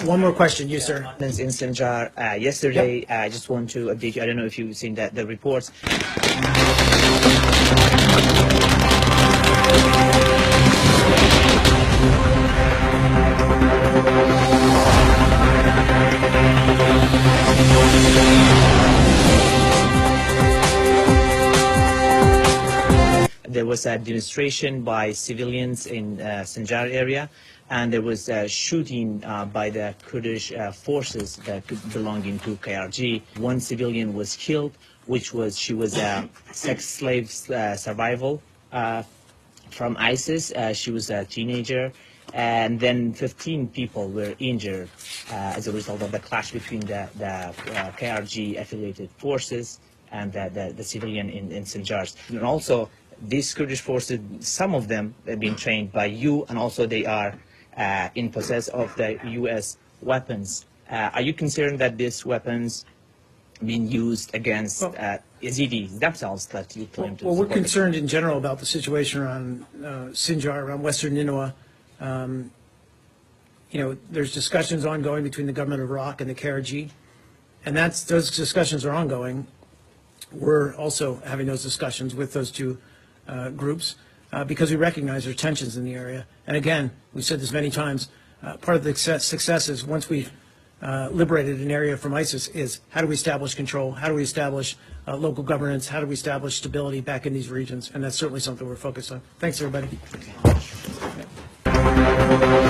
One more question, you sir. In Sinjar, yesterday, I just want to update you. I don't know if you've seen the reports. There was a demonstration by civilians in Sinjar area, and there was shooting by the Kurdish forces that belonging to KRG. One civilian was killed, she was a sex slave survival from ISIS. She was a teenager, and then 15 people were injured as a result of the clash between the KRG affiliated forces and the civilian in Sinjar. And also, these Kurdish forces, some of them have been trained by you, and also they are in possess of the U.S. weapons. Are you concerned that these weapons being used against Yazidis themselves that you claim to Well, we're support? concerned in general about the situation around Sinjar, around Western Nineveh. There's discussions ongoing between the government of Iraq and the KRG, and those discussions are ongoing. We're also having those discussions with those two groups because we recognize there are tensions in the area. And again, we've said this many times, part of the success is once we've liberated an area from ISIS is how do we establish control, how do we establish local governance, how do we establish stability back in these regions, and that's certainly something we're focused on. Thanks, everybody. Okay.